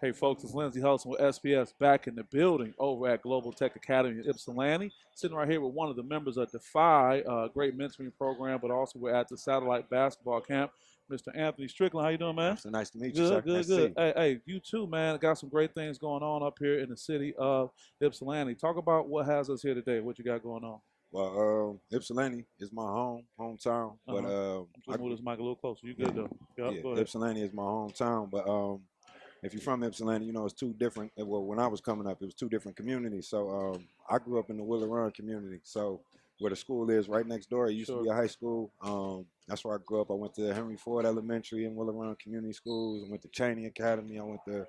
Hey folks, it's Lindsey Hudson with SPS back in the building over at Global Tech Academy in Ypsilanti. Sitting right here with one of the members of DeFi, great mentoring program, but also we're at the satellite basketball camp. Mr. Anthony Strickland, how you doing, man? So nice to meet you, sir. Good, Nice good, to see good. Hey, you too, man. Got some great things going on up here in the city of Ypsilanti. Talk about what has us here today. What you got going on? Well, Ypsilanti is my hometown, but Just move this mic a little closer. You good though? Yep, go ahead. Ypsilanti is my hometown, but if you're from Ypsilanti, you know it's two different. Well, when I was coming up, it was two different communities. So I grew up in the Willow Run community. So where the school is, right next door, it used to be a high school. That's where I grew up. I went to Henry Ford Elementary and Willow Run Community Schools. I went to Cheney Academy. I went to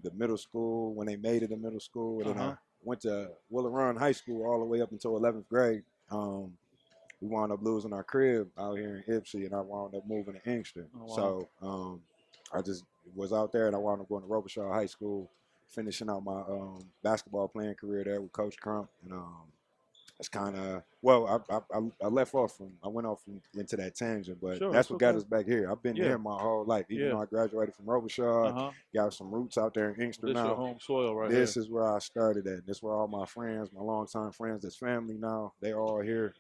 the middle school when they made it a middle school, and then I went to Willow Run High School all the way up until 11th grade. We wound up losing our crib out here in Ypsi, and I wound up moving to Inkster. Oh, wow. So I just was out there, and I wound up going to Robichaud High School, finishing out my basketball playing career there with Coach Crump. And that's kind of, well, I left off from, I went off into that tangent, but that's what got us back here. I've been here my whole life. Even though I graduated from Robichaud, got some roots out there in Inkster now. This your home soil right This is where I started at. This is where all my friends, my longtime friends, that's family now, they all here.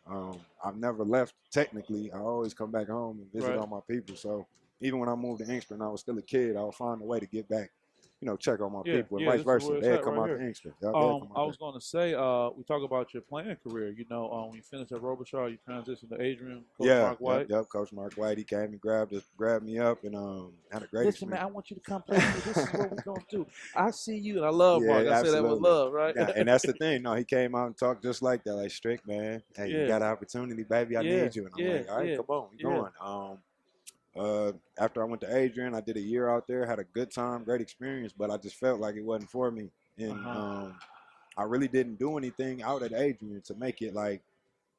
I've never left technically. I always come back home and visit all my people. So even when I moved to Inkster and I was still a kid, I would find a way to get back, you know, check on my people and vice versa. They'd come out to Inkster. I was going to say, we talk about your playing career. You know, when you finished at Robichaud, you transitioned to Adrian, Coach Mark White. Yep, Coach Mark White. He came and grabbed me up and had a great Listen, man, I want you to come play with me. This is what we're going to do. I see you, and I love Mark. I say that with love, right? Yeah, and that's the thing. No, he came out and talked just like that, like, Strick, man. Hey, you got an opportunity, baby. I need you. And I'm like, all right, come on, we going. After I went to Adrian, I did a year out there, had a good time, great experience, but I just felt like it wasn't for me. And I really didn't do anything out at Adrian to make it like,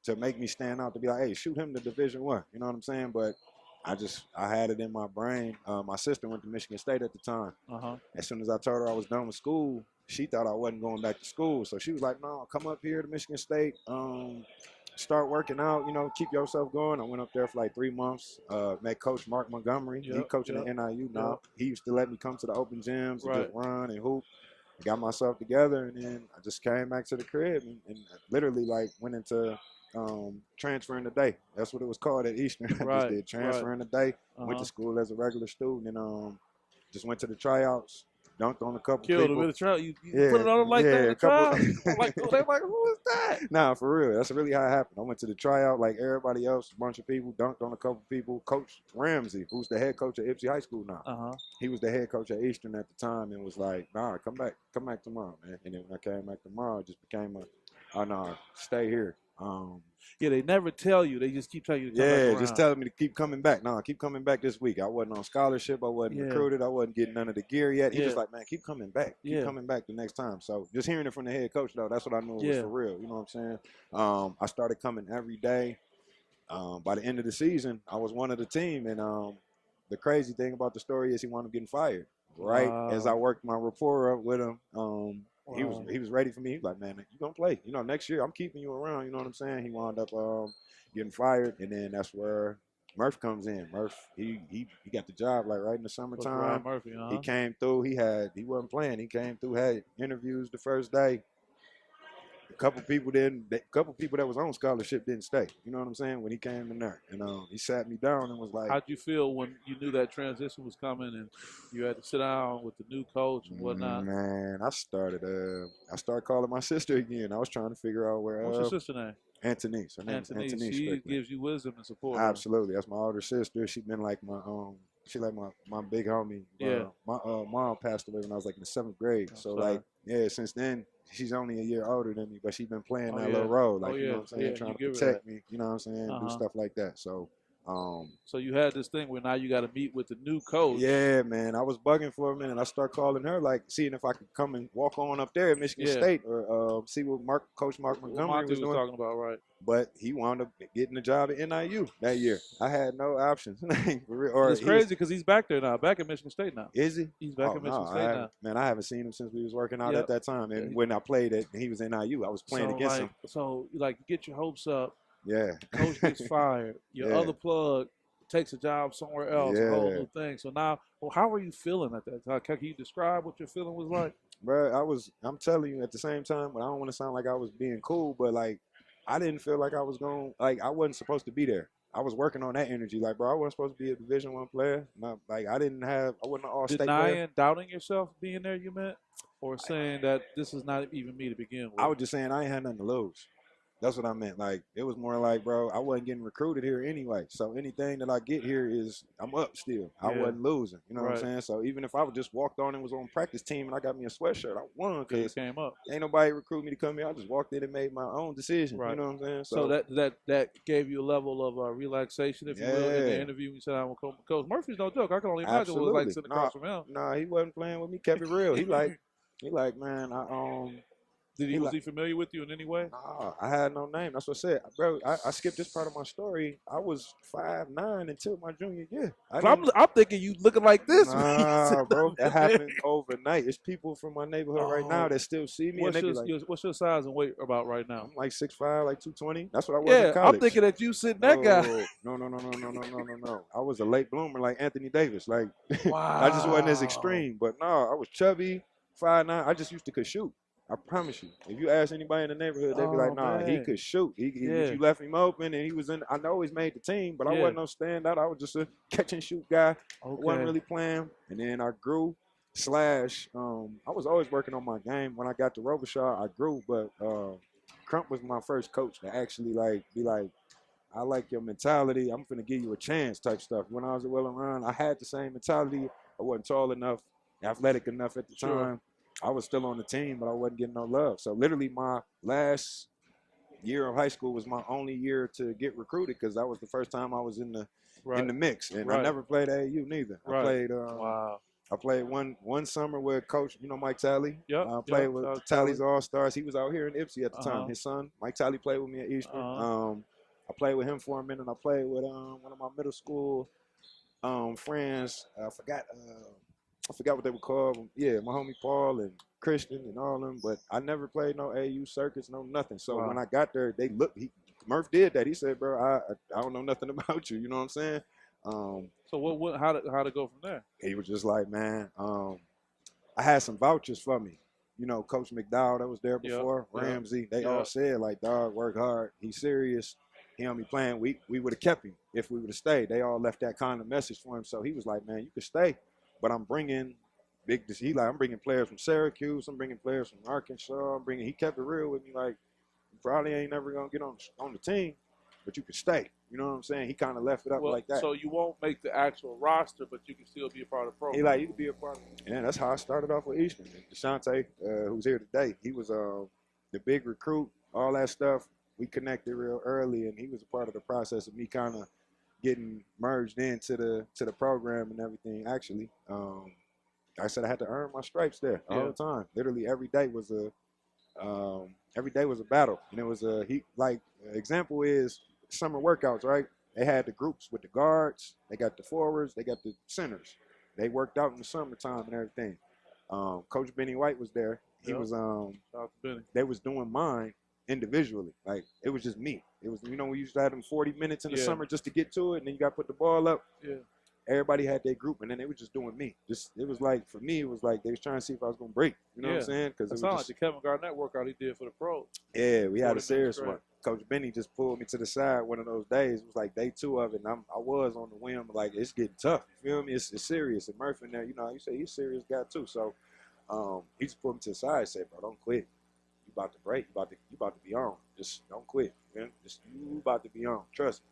to make me stand out, to be like, hey, shoot him to Division I. You know what I'm saying? But I had it in my brain. My sister went to Michigan State at the time. As soon as I told her I was done with school, she thought I wasn't going back to school. So she was like, no, come up here to Michigan State. Start working out, you know, keep yourself going. I went up there for like 3 months, met Coach Mark Montgomery. He coaching at NIU now. He used to let me come to the open gyms and just run and hoop. I got myself together, and then I just came back to the crib and literally like went into transferring the day. That's what it was called at Eastern. I just did transferring the day, went to school as a regular student, and just went to the tryouts. Dunked on a couple people. Killed him in the trial. You put it on him like that in the trial? Like, they're like, who is that? Nah, for real. That's really how it happened. I went to the tryout like everybody else, a bunch of people, dunked on a couple people. Coach Ramsey, who's the head coach at Ypsi High School now. He was the head coach at Eastern at the time and was like, nah, come back tomorrow, man. And then when I came back tomorrow, it just became stay here. They never tell you. They just keep telling you to come back around. Just telling me to keep coming back. No, keep coming back this week. I wasn't on scholarship. I wasn't recruited. I wasn't getting none of the gear yet. He was like, man, keep coming back. Keep coming back the next time. So just hearing it from the head coach, though, that's what I knew was for real. You know what I'm saying? I started coming every day. By the end of the season, I was one of the team. And the crazy thing about the story is he wound up getting fired. Right as I worked my rapport up with him. He was ready for me. He was like, man, you gonna play. You know, next year I'm keeping you around. You know what I'm saying? He wound up getting fired, and then that's where Murph comes in. Murph, he got the job like right in the summertime. Murphy, He came through. He wasn't playing. He came through, had interviews the first day. A couple people that was on scholarship didn't stay. You know what I'm saying? When he came in there, and he sat me down and was like, how'd you feel when you knew that transition was coming and you had to sit down with the new coach and whatnot? Man, I started calling my sister again. I was trying to figure out where. What's your sister name? Antonice. Her name's Antonice. She Strickland. gives you wisdom and support. Absolutely. That's my older sister. She been like my big homie. My mom passed away when I was like in the 7th grade. Since then she's only a year older than me, but she's been playing that little role. Like you know what I'm saying, trying to protect me, you know what I'm saying, do stuff like that. So so you had this thing where now you got to meet with the new coach. Yeah, man. I was bugging for a minute. I started calling her, like, seeing if I could come and walk on up there at Michigan State or see what Coach Mark Montgomery was doing. Talking about, right? But he wound up getting a job at NIU that year. I had no options. It's crazy because he's back there now, back at Michigan State now. Is he? He's back at Michigan State now. Man, I haven't seen him since we was working out at that time. And when I played it, he was NIU. I was playing against him. So, like, you get your hopes up. Yeah. Coach gets fired. Your other plug takes a job somewhere else, a whole new thing. So now, well, how are you feeling at that time? Can you describe what your feeling was like? Bro, I'm telling you at the same time, but I don't want to sound like I was being cool, but like, I didn't feel like I was going, like, I wasn't supposed to be there. I was working on that energy. Like, bro, I wasn't supposed to be a Division I player. Not, like, I wasn't an all-state player. Doubting yourself being there, you meant? Or saying that this is not even me to begin with? I was just saying I ain't had nothing to lose. That's what I meant. Like, it was more like, bro, I wasn't getting recruited here anyway. So anything that I get here is I'm up still. I wasn't losing. You know what I'm saying? So even if I would just walked on and was on practice team and I got me a sweatshirt, I won because came up. Ain't nobody recruit me to come here. I just walked in and made my own decision. Right. You know what I'm saying? So that gave you a level of relaxation, if you will, in the interview. You said, "I'm with Coach Murphy's no joke." I can only imagine what it was like sitting across from him. Nah, he wasn't playing with me. Kept it real. He like, man, was he familiar with you in any way? Nah, I had no name. That's what I said. Bro, I skipped this part of my story. I was 5'9" until my junior year. I'm thinking you looking like this. Nah, bro, that happened overnight. It's people from my neighborhood right now that still see me. What's your size and weight about right now? I'm like 6'5", like 220. That's what I was in college. I'm thinking that you sitting that guy. No. I was a late bloomer like Anthony Davis. Like, wow. I just wasn't as extreme. But no, I was chubby, 5'9". I just used to could shoot. I promise you. If you ask anybody in the neighborhood, they'd be like, nah, man. He could shoot. You left him open, and he was in. I know he's made the team, but I wasn't no standout. I was just a catch-and-shoot guy. I wasn't really playing. And then I grew, I was always working on my game. When I got to Robichaud, I grew, but Crump was my first coach to actually, be like, I like your mentality. I'm finna give you a chance type stuff. When I was at Willow Run, I had the same mentality. I wasn't tall enough, athletic enough at the time. I was still on the team, but I wasn't getting no love. So literally my last year of high school was my only year to get recruited because that was the first time I was in the mix. And I never played AAU neither. I played one summer with Coach, Mike Talley. I played with Talley's All-Stars. He was out here in Ypsi at the time. His son, Mike Talley, played with me at Eastern. I played with him for a minute. I played with one of my middle school friends. I forgot what they were called. Yeah, my homie Paul and Christian and all of them. But I never played no AU circuits, no nothing. So when I got there, they looked. Murph did that. He said, "Bro, I don't know nothing about you." You know what I'm saying? So how to go from there? He was just like, man, I had some vouchers for me. Coach McDowell that was there before, Ramsey. They all said like, "Dog, work hard. He's serious. He don't be playing." We would have kept him if we would have stayed. They all left that kind of message for him. So he was like, "Man, you could stay." But I'm bringing I'm bringing players from Syracuse. I'm bringing players from Arkansas. He kept it real with me. Like, you probably ain't never going to get on the team, but you can stay. You know what I'm saying? He kind of left it up like that. So you won't make the actual roster, but you can still be a part of the program. You can be a part of it. Yeah, that's how I started off with Eastern. DeShante, who's here today, he was the big recruit, all that stuff. We connected real early, and he was a part of the process of me kind of getting merged into the program and everything. Actually, I said I had to earn my stripes there all the time. Literally every day was a battle, and it was example is summer workouts, right? They had the groups with the guards, they got the forwards, they got the centers. They worked out in the summertime and everything. Coach Benny White was there. He was they was doing mine individually. Like, it was just me. It was, we used to have them 40 minutes in the summer just to get to it, and then you got to put the ball up. Yeah. Everybody had their group, and then they were just doing me. It was like, for me, it was like they was trying to see if I was going to break. You know what I'm saying? Because it was like the Kevin Garnett workout he did for the pros. Yeah, we had a serious one. Coach Benny just pulled me to the side one of those days. It was like day 2 of it, and I was on the whim, like, it's getting tough. You feel me? It's serious. And Murphy in there, you say he's a serious guy too. So he just pulled me to the side and said, "Bro, don't quit. You about to break. You about to be on. Just don't quit, man. You about to be on. Trust me."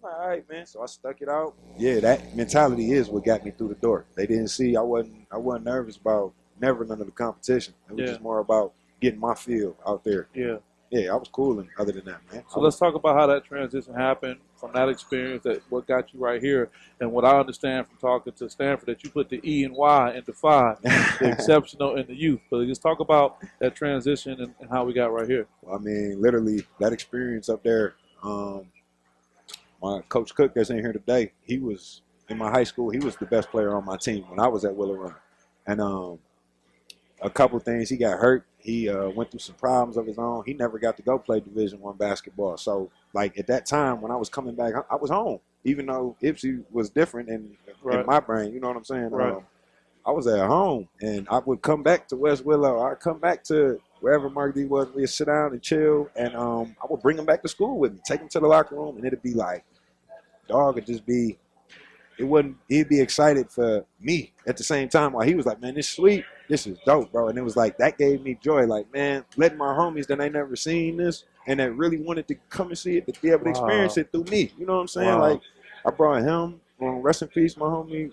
All right, man. So I stuck it out. Yeah, that mentality is what got me through the door. They didn't see I wasn't nervous about none of the competition. It was just more about getting my feel out there. Yeah. Yeah, I was cool and other than that, man. So let's talk about how that transition happened from that experience, that what got you right here, and what I understand from talking to Stanford, that you put the E and Y in DeFy, the exceptional and the youth. So just talk about that transition and how we got right here. Well, I mean, literally, that experience up there, my Coach Cook that's in here today, he was, in my high school, he was the best player on my team when I was at Willow Run. And a couple things, he got hurt. He went through some problems of his own. He never got to go play Division I basketball. So, like, at that time, when I was coming back, I was home. even though Ipsy was different in my brain, you know what I'm saying? Right. I was at home, and I would come back to West Willow. I'd come back to wherever Mark D was. We'd sit down and chill, and I would bring him back to school with me, take him to the locker room, and it'd be like, dog would just be, he'd be excited for me at the same time while he was like, man, this sweet, this is dope, bro. And it was like, that gave me joy. Like, man, letting my homies that ain't never seen this and that really wanted to come and see it, to be able to experience it through me. You know what I'm saying? Like, I brought him, rest in peace, my homie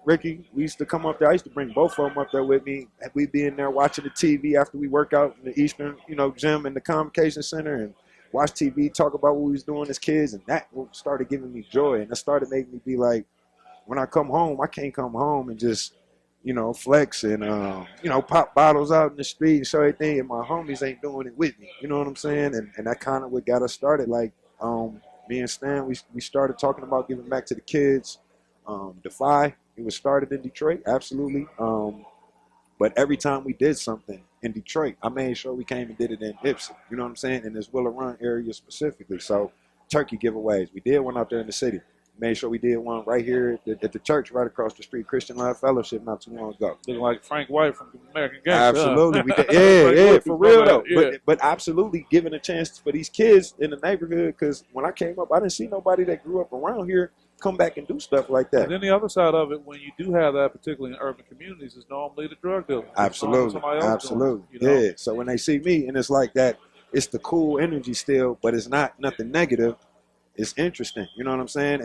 Ricky. We used to come up there. I used to bring both of them up there with me. We'd be in there watching the TV after we work out in the Eastern, gym in the Convocation Center, and watch TV, talk about what we was doing as kids, and that started giving me joy. And that started making me be like, when I come home, I can't come home and just, flex and, pop bottles out in the street and show everything, and my homies ain't doing it with me. You know what I'm saying? And that kind of what got us started. Like, me and Stan, we started talking about giving back to the kids. Defy, it was started in Detroit, absolutely. But every time we did something in Detroit, I made sure we came and did it in Ipsy. You know what I'm saying? In this Willow Run area specifically. So turkey giveaways, we did one out there in the city. Made sure we did one right here at the church right across the street, Christian Love Fellowship, not too long ago. Looking like Frank White from American Gangster. Absolutely. We did. Yeah, for real though. Yeah. But absolutely giving a chance for these kids in the neighborhood, because when I came up, I didn't see nobody that grew up around here come back and do stuff like that. And then the other side of it, when you do have that, particularly in urban communities, is normally the drug dealer. Absolutely. Absolutely. Yeah. So when they see me, and it's like that, it's the cool energy still, but it's not nothing negative. It's interesting, you know what I'm saying?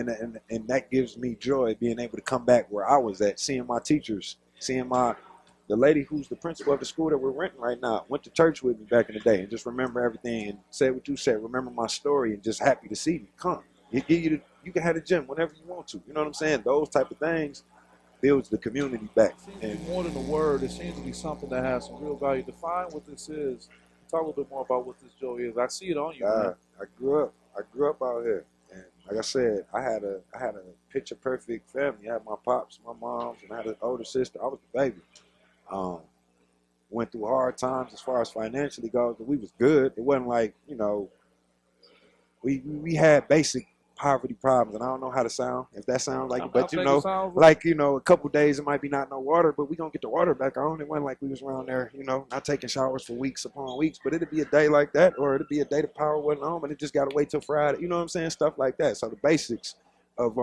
And that gives me joy, being able to come back where I was at, seeing my teachers, seeing the lady who's the principal of the school that we're renting right now, went to church with me back in the day, and just remember everything and said what you said, remember my story, and just happy to see me. Come. You can have the gym whenever you want to. You know what I'm saying? Those type of things builds the community back. It seems to be more than a word. It seems to be something that has some real value. Define what this is. Talk a little bit more about what this joy is. I see it on you, man. I grew up out here, and like I said, I had a picture perfect family. I had my pops, my moms, and I had an older sister. I was the baby. Went through hard times as far as financially goes, but we was good. It wasn't like, we had basic poverty problems, and I don't know how to sound, if that sounds like it, but a couple days it might be not no water, but we gonna get the water back on. It wasn't like we was around there, not taking showers for weeks upon weeks, but it'd be a day like that, or it'd be a day the power wasn't on, and it just gotta wait till Friday, you know what I'm saying, stuff like that. So the basics of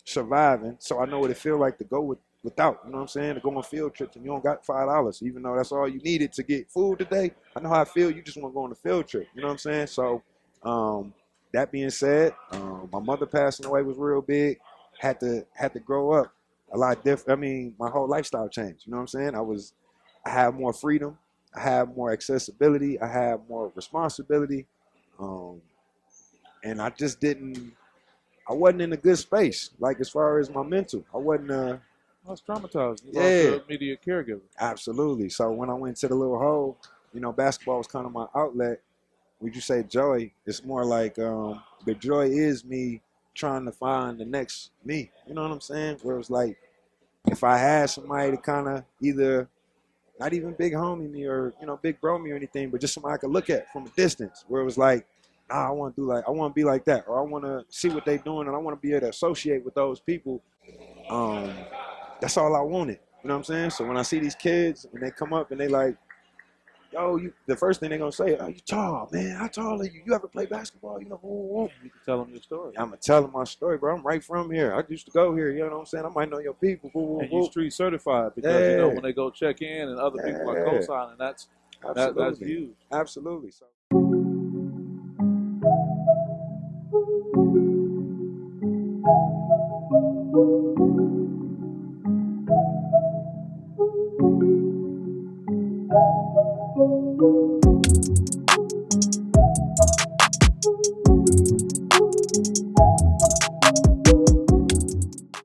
surviving, so I know what it feel like to go without, you know what I'm saying, to go on field trips and you don't got $5, even though that's all you needed to get food today. I know how I feel. You just want to go on a field trip, you know what I'm saying? So that being said, my mother passing away was real big. Had to grow up a lot different. I mean, my whole lifestyle changed. You know what I'm saying? I had more freedom. I had more accessibility. I had more responsibility. And I just I wasn't in a good space. Like, as far as my mental, I wasn't. I was traumatized. You lost an immediate caregiver. Absolutely. So when I went to the little hole, basketball was kind of my outlet. Would you say joy? It's more like the joy is me trying to find the next me. You know what I'm saying? Where it's like, if I had somebody to kind of either, not even big homie me or, big bro me or anything, but just somebody I could look at from a distance, where it was like, nah, I want to be like that, or I want to see what they're doing, and I want to be able to associate with those people. That's all I wanted. You know what I'm saying? So when I see these kids and they come up and they like, yo, the first thing they're going to say, oh, you tall, man. How tall are you? You ever play basketball? You can tell them your story. I'm going to tell them my story, bro. I'm right from here. I used to go here. You know what I'm saying? I might know your people. And you street certified, because, when they go check in and other people are co-signing, that's huge. Absolutely. So.